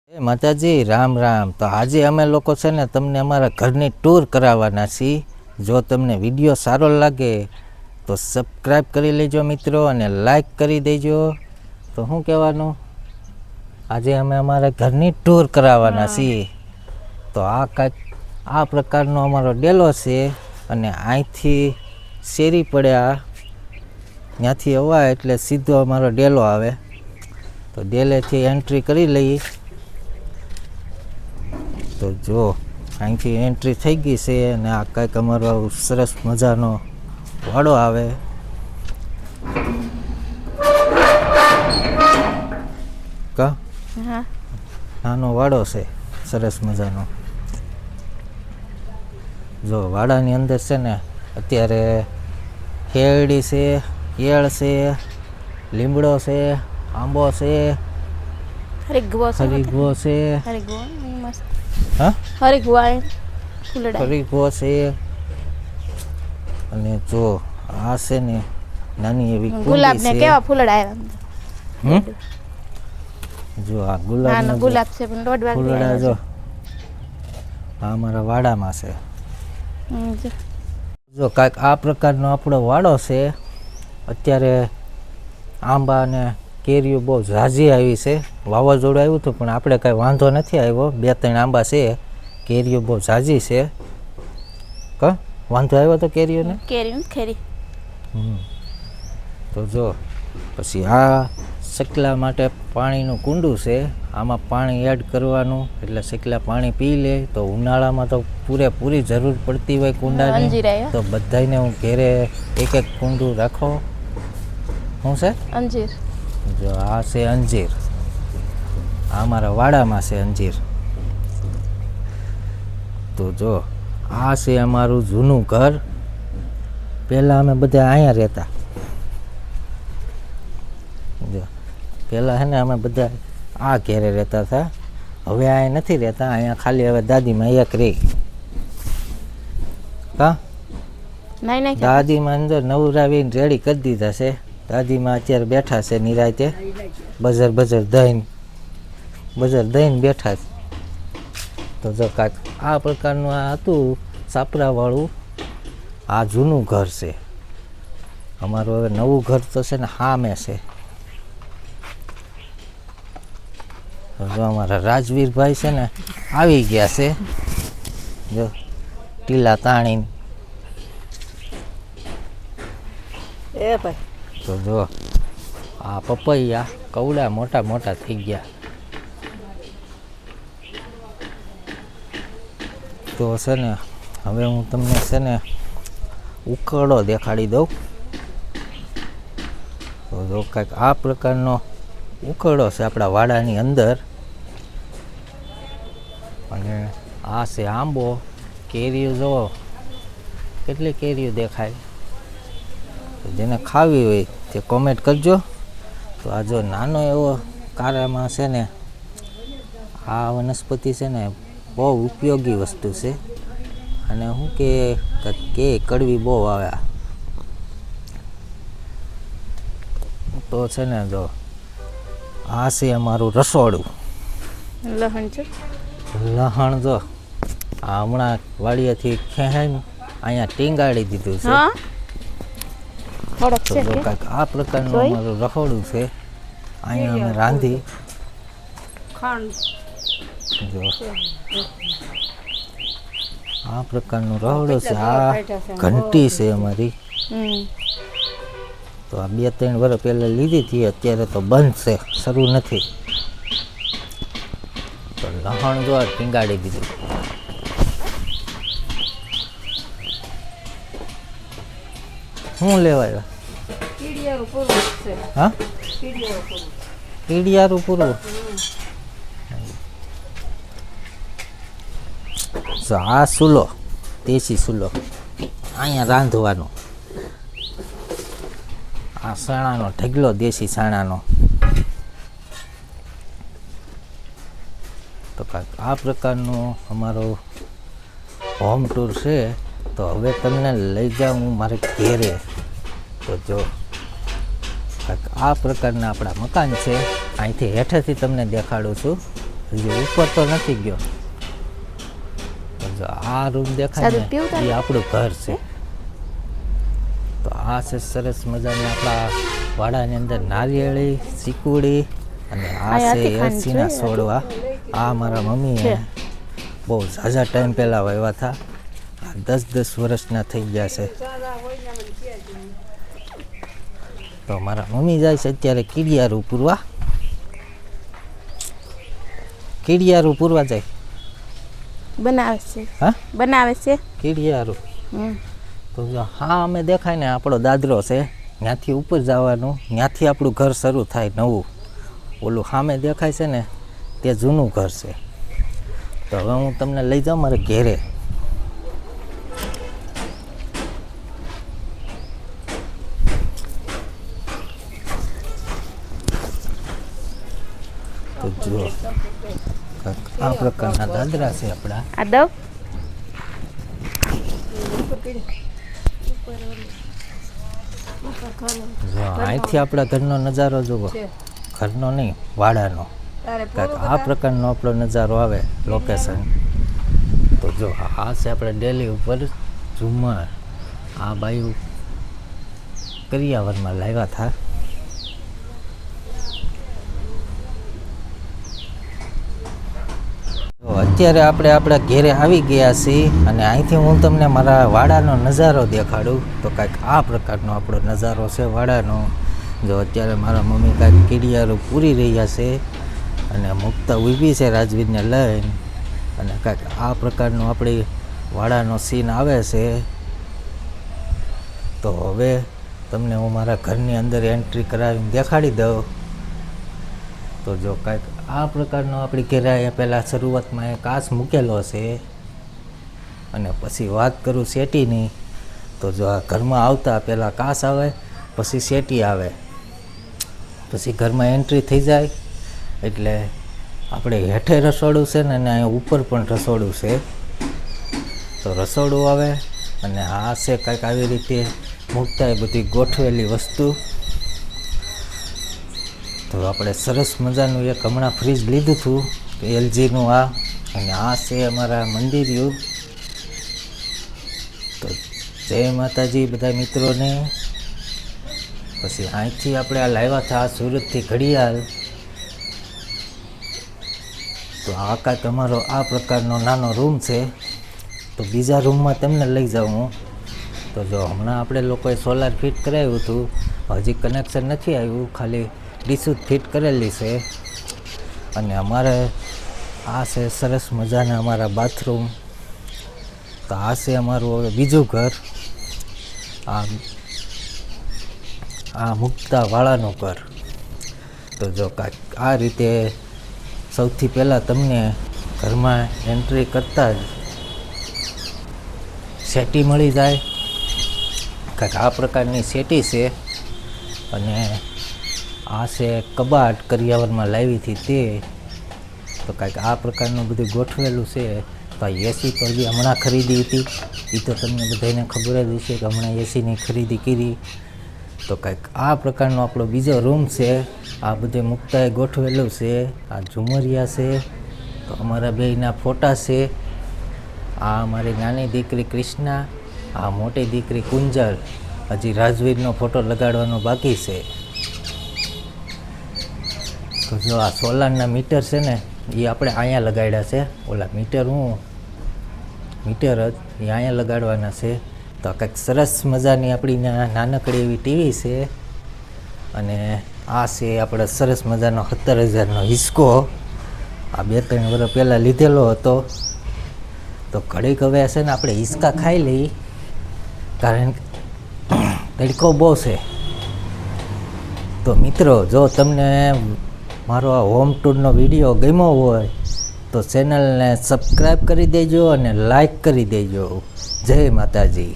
માતાજી રામ રામ. તો આજે અમે લોકો છે ને તમને અમારા ઘરની ટૂર કરાવવાના છીએ. જો તમને વિડીયો સારો લાગે તો સબસ્ક્રાઈબ કરી લેજો મિત્રો અને લાઈક કરી દેજો. તો શું કહેવાનું, આજે અમે અમારા ઘરની ટૂર કરાવવાના છીએ. તો આ કાંઈક આ પ્રકારનો અમારો ડેલો છે અને અહીંથી શેરી પડ્યા ત્યાંથી અવાય એટલે સીધો અમારો ડેલો આવે. તો ડેલેથી એન્ટ્રી કરી લઈએ. તો જો અહીંથી એન્ટ્રી થઈ ગઈ છે અને આ કંઈક અમારો સરસ મજાનો વાડો આવે. કા નાનો વાડો છે સરસ મજાનો. જો વાડાની અંદર છે ને અત્યારે શેરડી છે, કેળ છે, લીમડો છે, આંબો છે, હરીગવો છે, હરીગવો છે. અને જો આ છે ને નાની એવી ગુલાબ ને કેવા ફૂલડા આવ્યા. જો આ ગુલાબ ગુલાબ છે પણ દોડવા ફૂલડા જો આ અમારા વાડામાં છે. જો કાંઈક આ પ્રકારનો આપણો વાડો છે. અત્યારે આંબા ને કેરીઓ બહુ ઝાઝી આવી છે. વાવાઝોડું આવ્યું હતું પણ આપણે કાંઈ વાંધો નથી આવ્યો. 2-3 આંબા છે, કેરીઓ બહુ ઝાઝી છે. કા વાંધો આવ્યો તો કેરીઓને? કેરી તો જો પછી આ સકલા માટે પાણીનું કુંડું છે. આમાં પાણી એડ કરવાનું એટલે સકલા પાણી પી લે. તો ઉનાળામાં તો પૂરેપૂરી જરૂર પડતી હોય કુંડાની. તો બધાને હું ઘેરે એક કુંડું રાખો. શું છે? અંજીર. જો આ છે અંજીર. આ મારા વાડામાં છે અંજીર. તો જો આ છે અમારું જૂનું ઘર. પહેલાં અમે બધા અહીંયા રહેતા. જો પહેલાં છે ને અમે બધા આ ઘેરે રહેતા હતા. હવે અહીંયા નથી રહેતા. અહીંયા ખાલી હવે દાદીમાં એક રહી. કા દાદીમાં અંદર નવરાવીને રેડી કરી દીધા છે. દાદીમાં અત્યારે બેઠા છે નિરાતે. બજર દઈને બેઠા છે. તો જો કાંઈક આ પ્રકારનું આ હતું સાપરાવાળું. આ જૂનું ઘર છે અમારું. હવે નવું ઘર તો છે ને સામે છે. જો અમારા રાજવીરભાઈ છે ને આવી ગયા છે. જો ટીલા તાણીને. એ ભાઈ તો જો આ પપૈયા કવડા મોટા મોટા થઈ ગયા. તો છે ને હવે હું તમને છે ને ઉકરડો દેખાડી દઉં. તો જો કાંઈક આ પ્રકારનો ઉકરડો છે આપણા વાડાની અંદર. અને આ છે આંબો. કેરીઓ જુઓ કેટલી કેરીઓ દેખાય. તો જેને ખાવી હોય તે કોમેન્ટ કરજો. તો આ જો નાનો એવો કારામાં છે ને આ વનસ્પતિ છે ને બહુ ઉપયોગી વસ્તુ છે. અને શું કે કડવી બહુ આવે. તો છે ને જો આ છે અમારું રસોડું. લહણ જો આ હમણાં વાડિયાથી ખેંચાઈને અહીંયા ટીંગાડી દીધું છે. તો જો કાંઈક આ પ્રકારનું અમારું રસોડું છે. અહીંયા અમે રાંધી. જો આ પ્રકારનું રસોડું છે. આ ઘંટી છે અમારી. તો આ 2-3 વર્ષ પહેલાં લીધી હતી. અત્યારે તો બંધ છે, શરૂ નથી. તો લહણ જો ટીંગાડી દીધું. શું લેવાય? હા કીડિયારું પૂરું. આ ચૂલો, દેશી ચૂલો, અહીંયા રાંધવાનો. આ સાણાનો ઢગલો, દેશી સાણાનો. તો કાંઈક આ પ્રકારનું અમારો હોમ ટૂર છે. તો હવે તમને લઈ જાઉં હું મારે ઘેરે. તો જો કાંઈક આ પ્રકારના આપણા મકાન છે. અહીંથી હેઠેથી તમને દેખાડું છું. હજી ઉપર તો નથી ગયો. તો જો આ રૂમ દેખાય સાદું પીવું ને તારે? એ આપણું ઘર છે. તો આ છે સરસ મજાની આપણા વાડાની અંદર નારિયેળી, ચીકુડી અને આ આ છે આથી ખાંડ એલચીના જોઈએ. છોડવા. આ મારા મમ્મીએ છે. બહુ ઝાઝા ટાઈમ પહેલાં વાવ્યા હતા. આ 10 વર્ષના થઈ ગયા છે. તો મારા મમ્મી જાય છે અત્યારે કીડિયારું પૂરવા. કીડિયારું પૂરવા જાય. બનાવે છે. હા, બનાવે છે. કીડિયારું. હમ. તો જો હા અમે દેખાય ને આપણો દાદરો છે, ત્યાંથી ઉપર જવાનું, ત્યાંથી આપણું ઘર શરૂ થાય નવું. ઓલું સામે દેખાય છે ને તે જૂનું ઘર છે. તો હવે હું તમને લઈ જાઉં મારે ઘેરે. તો જુઓ કાંઈક આ પ્રકારના દાદરા છે આપણા. આ દવ જો અહીંથી આપણા ઘરનો નજારો જુઓ. ઘરનો નહીં, વાડાનો. કાંઈક આ પ્રકારનો આપણો નજારો આવે લોકેશન. તો જો આ છે આપણે ડેલી ઉપર ઝુમ્મર. આ બાયું કરિયાવરમાં લાવ્યા હતા. તો અત્યારે આપણે આપણા ઘેરે આવી ગયા છીએ અને અહીંથી હું તમને મારા વાડાનો નજારો દેખાડું. તો કાંઈક આ પ્રકારનો આપણો નજારો છે વાડાનો. જો અત્યારે મારા મમ્મી કાંઈક કીડિયારું પૂરી રહ્યા છે અને મુક્તા ઊભી છે રાજવીરને લઈને. અને કાંઈક આ પ્રકારનો આપણી વાડાનો સીન આવે છે. તો હવે તમને હું મારા ઘરની અંદર એન્ટ્રી કરાવીને દેખાડી દઉં. તો જો કાંઈક આ પ્રકારનો આપણી ઘેરાએ પહેલાં શરૂઆતમાં એ કાચ મૂકેલો છે અને પછી વાત કરું શેટીની. તો જો આ ઘરમાં આવતા પહેલાં કાચ આવે, પછી શેટી આવે, પછી ઘરમાં એન્ટ્રી થઈ જાય એટલે આપણે હેઠે રસોડું છે ને અને અહીંયા ઉપર પણ રસોડું છે. તો રસોડું આવે અને આ છે કાંઈક આવી રીતે મૂકતા એ બધી ગોઠવેલી વસ્તુ. તો આપણે સરસ મજાનું એક હમણાં ફ્રીજ લીધું હતું એલજીનું આ. અને આ છે અમારા મંદિર યુગ. તો જય માતાજી બધા મિત્રોને. પછી અહીંથી આપણે આ લાવ્યા હતા સુરતથી ઘડિયાળ. તો આ કાંઈક અમારો આ પ્રકારનો નાનો રૂમ છે. તો બીજા રૂમમાં તમને લઈ જાઉં હું. તો જો હમણાં આપણે લોકોએ સોલાર ફિટ કરાવ્યું હતું, હજી કનેક્શન નથી આવ્યું, ખાલી ડીશું જ ફિટ કરેલી છે. અને અમારે આ છે સરસ મજાના અમારા બાથરૂમ. તો આ છે અમારું હવે બીજું ઘર. આ મુક્તા વાળાનું ઘર. તો જો કાંઈક આ રીતે સૌથી પહેલાં તમને ઘરમાં એન્ટ્રી કરતાં જ શેટી મળી જાય. કાંઈક આ પ્રકારની શેટી છે. અને આ છે કબાટ કરિયાવરમાં લાવી હતી તે. તો કાંઈક આ પ્રકારનું બધું ગોઠવેલું છે. તો આ એસી તો હજી હમણાં ખરીદી હતી, એ તો તમને બધાને ખબર જ હશે કે હમણાં એસીની ખરીદી કરી. તો કાંઈક આ પ્રકારનો આપણો બીજો રૂમ છે. આ બધે મુક્તાએ ગોઠવેલું છે. આ ઝુમરિયા છે. તો અમારા બેયના ફોટા છે. આ અમારી નાની દીકરી કૃષ્ણા, આ મોટી દીકરી કુંજલ. હજી રાજવીરનો ફોટો લગાડવાનો બાકી છે. તો જો આ સોલારના મીટર છે ને એ આપણે અહીંયા લગાડ્યા છે. ઓલા મીટર જ એ અહીંયા લગાડવાના છે. તો કંઈક સરસ મજાની આપણી નાનકડી એવી ટીવી છે. અને આ છે આપણે સરસ મજાનો 17,000નો હિસકો. આ 2-3 વર્ષ પહેલાં લીધેલો હતો. તો ઘડીક હવે છે ને આપણે હિસકા ખાઈ લઈ, કારણ કે તડકો બહુ છે. તો મિત્રો, જો તમને મારો આ હોમ ટૂરનો વિડીયો ગમ્યો હોય તો ચેનલને સબસ્ક્રાઈબ કરી દેજો અને લાઈક કરી દેજો. જય માતાજી.